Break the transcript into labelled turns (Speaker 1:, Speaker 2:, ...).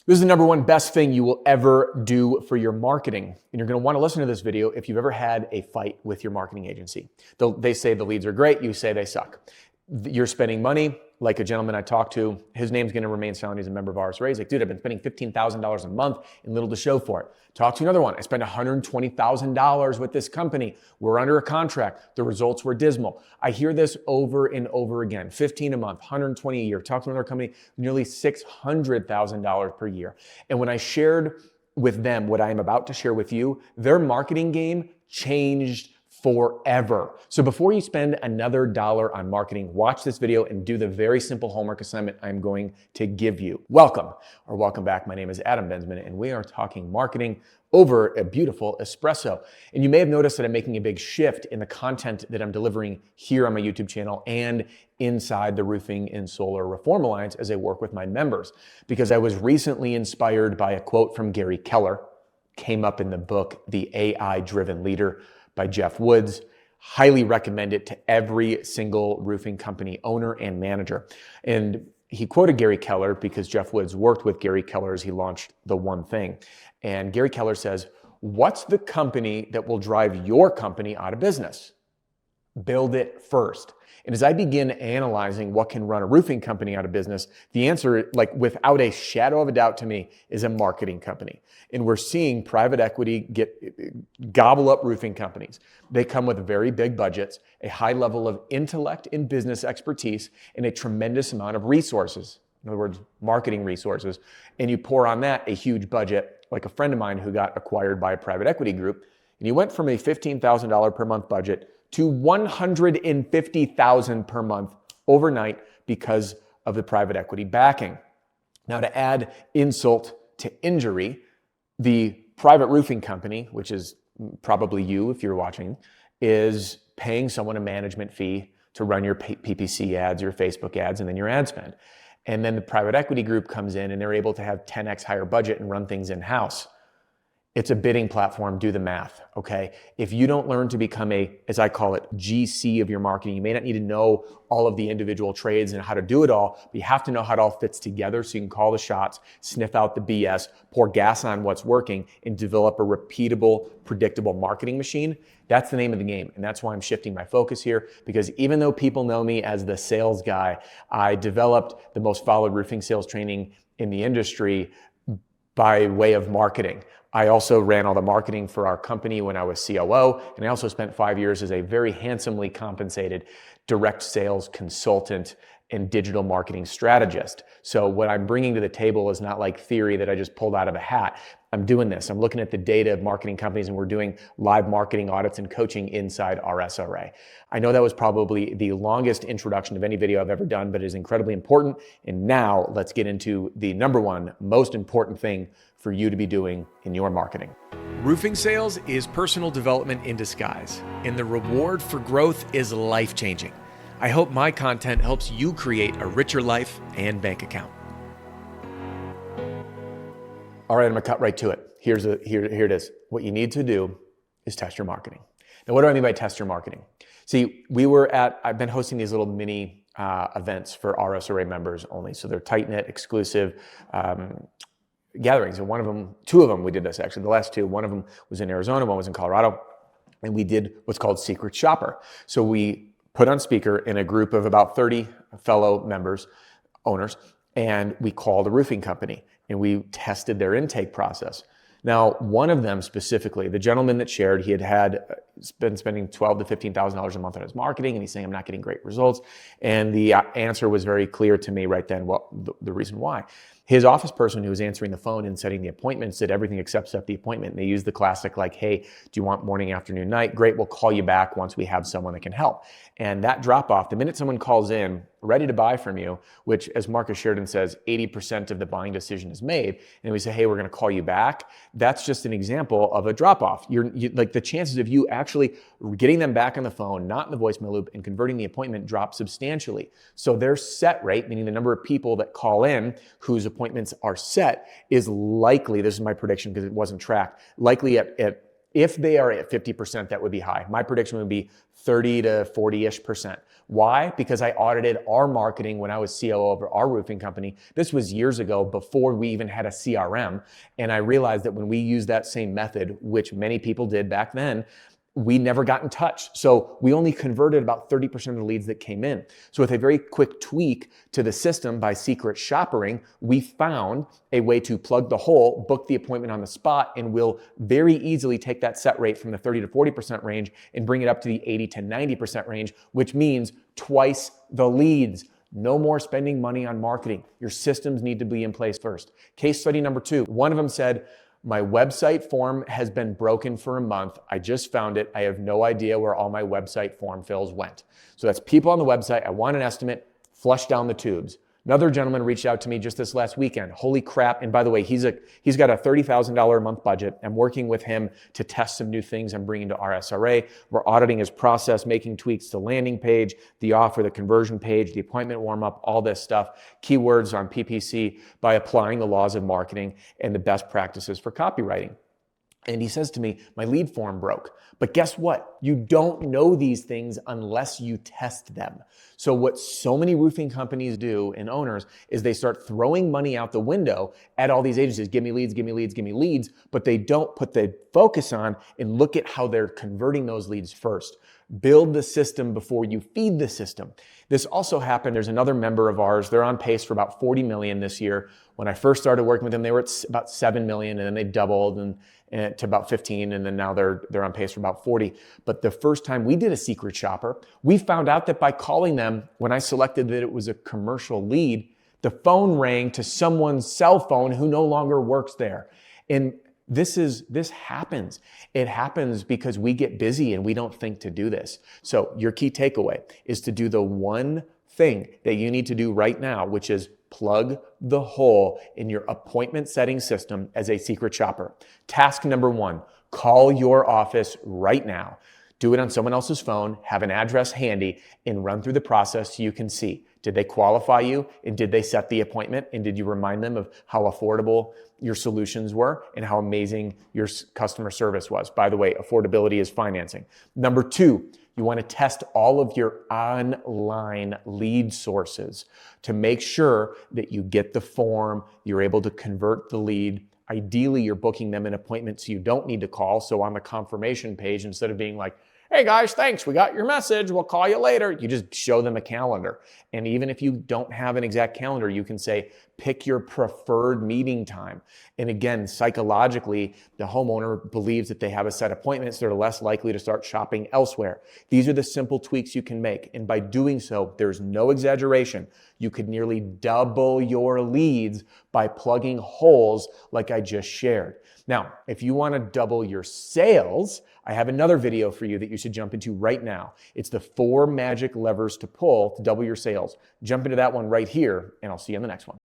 Speaker 1: This is the number one best thing you will ever do for your marketing. And you're going to want to listen to this video if you've ever had a fight with your marketing agency. They say the leads are great, you say they suck. You're spending money, like a gentleman I talked to, his name's going to remain silent, he's a member of RSRA. He's like, dude, I've been spending $15,000 a month and little to show for it. Talk to another one, I spent $120,000 with this company. We're under a contract. The results were dismal. I hear this over and over again. 15 a month, 120 a year. Talk to another company, nearly $600,000 per year. And when I shared with them what I am about to share with you, their marketing game changed forever. So before you spend another dollar on marketing, watch this video and do the very simple homework assignment I'm going to give you. Welcome back. My name is Adam Bensman, and we are talking marketing over a beautiful espresso. And you may have noticed that I'm making a big shift in the content that I'm delivering here on my YouTube channel and inside the Roofing and Solar Reform Alliance as I work with my members, because I was recently inspired by a quote from Gary Keller, came up in the book, The AI-Driven Leader, by Jeff Woods. Highly recommend it to every single roofing company owner and manager. And he quoted Gary Keller because Jeff Woods worked with Gary Keller as he launched The One Thing. And Gary Keller says, what's the company that will drive your company out of business? Build it first. And as I begin analyzing what can run a roofing company out of business, the answer, like without a shadow of a doubt to me, is a marketing company. And we're seeing private equity gobble up roofing companies. They come with very big budgets, a high level of intellect and business expertise, and a tremendous amount of resources. In other words, marketing resources. And you pour on that a huge budget, like a friend of mine who got acquired by a private equity group. And he went from a $15,000 per month budget to $150,000 per month overnight because of the private equity backing. Now, to add insult to injury, the private roofing company, which is probably you if you're watching, is paying someone a management fee to run your PPC ads, your Facebook ads, and then your ad spend. And then the private equity group comes in and they're able to have 10x higher budget and run things in-house. It's a bidding platform, do the math, okay? If you don't learn to become a, as I call it, GC of your marketing, you may not need to know all of the individual trades and how to do it all, but you have to know how it all fits together so you can call the shots, sniff out the BS, pour gas on what's working, and develop a repeatable, predictable marketing machine. That's the name of the game, and that's why I'm shifting my focus here, because even though people know me as the sales guy, I developed the most followed roofing sales training in the industry by way of marketing. I also ran all the marketing for our company when I was COO, and I also spent 5 years as a very handsomely compensated direct sales consultant and digital marketing strategist. So what I'm bringing to the table is not like theory that I just pulled out of a hat. I'm doing this. I'm looking at the data of marketing companies, and we're doing live marketing audits and coaching inside RSRA. I know that was probably the longest introduction of any video I've ever done, but it is incredibly important. And now let's get into the number one most important thing for you to be doing in your marketing. Roofing sales is personal development in disguise, and the reward for growth is life-changing. I hope my content helps you create a richer life and bank account. All right, I'm gonna cut right to it. Here it is. What you need to do is test your marketing. Now, what do I mean by test your marketing? See, I've been hosting these little mini events for RSRA members only. So they're tight-knit, exclusive gatherings. And two of them, we did this actually, the last two. One of them was in Arizona, one was in Colorado. And we did what's called Secret Shopper. So we put on speaker in a group of about 30 fellow members, owners, and we called a roofing company and we tested their intake process. Now, one of them specifically, the gentleman that shared, he had been spending $12,000 to $15,000 a month on his marketing, and he's saying, I'm not getting great results. And the answer was very clear to me right then, the reason why. His office person who was answering the phone and setting the appointment did everything except set the appointment. And they used the classic like, hey, do you want morning, afternoon, night? Great, we'll call you back once we have someone that can help. And that drop off, the minute someone calls in, ready to buy from you, which as Marcus Sheridan says, 80% of the buying decision is made, and we say, hey, we're gonna call you back, that's just an example of a drop off. Like the chances of you actually getting them back on the phone, not in the voicemail loop, and converting the appointment drop substantially. So their set rate, meaning the number of people that call in whose appointments are set, is likely, this is my prediction because it wasn't tracked, likely at If they are at 50%, that would be high. My prediction would be 30 to 40-ish%. Why? Because I audited our marketing when I was COO of our roofing company. This was years ago, before we even had a CRM. And I realized that when we used that same method, which many people did back then, we never got in touch. So we only converted about 30% of the leads that came in. So with a very quick tweak to the system by secret shoppering, we found a way to plug the hole, book the appointment on the spot, and we'll very easily take that set rate from the 30 to 40% range and bring it up to the 80 to 90% range, which means twice the leads. No more spending money on marketing. Your systems need to be in place first. Case study number 2, one of them said, my website form has been broken for a month. I just found it. I have no idea where all my website form fills went. So that's people on the website. I want an estimate, flush down the tubes. Another gentleman reached out to me just this last weekend. Holy crap. And by the way, he's got a $30,000 a month budget. I'm working with him to test some new things I'm bringing to RSRA. We're auditing his process, making tweaks to landing page, the offer, the conversion page, the appointment warm-up, all this stuff, keywords on PPC by applying the laws of marketing and the best practices for copywriting. And he says to me, my lead form broke. But guess what? You don't know these things unless you test them. So what so many roofing companies do, and owners, is they start throwing money out the window at all these agencies. Give me leads, give me leads, give me leads. But they don't put the focus on and look at how they're converting those leads first. Build the system before you feed the system. This also happened. There's another member of ours. They're on pace for about 40 million this year. When I first started working with them, they were at about 7 million, and then they doubled and to about 15, and then now they're on pace for about 40. But the first time we did a secret shopper, we found out that by calling them, when I selected that it was a commercial lead, the phone rang to someone's cell phone who no longer works there. And this happens. It happens because we get busy and we don't think to do this. So your key takeaway is to do the one thing that you need to do right now, which is plug the hole in your appointment setting system as a secret shopper. Task number 1, call your office right now. Do it on someone else's phone, have an address handy, and run through the process so you can see, did they qualify you, and did they set the appointment, and did you remind them of how affordable your solutions were and how amazing your customer service was? By the way, affordability is financing. Number 2, you want to test all of your online lead sources to make sure that you get the form, you're able to convert the lead. Ideally, you're booking them an appointment so you don't need to call. So on the confirmation page, instead of being like, hey guys, thanks, we got your message, we'll call you later, you just show them a calendar. And even if you don't have an exact calendar, you can say, pick your preferred meeting time. And again, psychologically, the homeowner believes that they have a set appointment, so they're less likely to start shopping elsewhere. These are the simple tweaks you can make. And by doing so, there's no exaggeration. You could nearly double your leads by plugging holes like I just shared. Now, if you want to double your sales, I have another video for you that you should jump into right now. It's the 4 magic levers to pull to double your sales. Jump into that one right here, and I'll see you in the next one.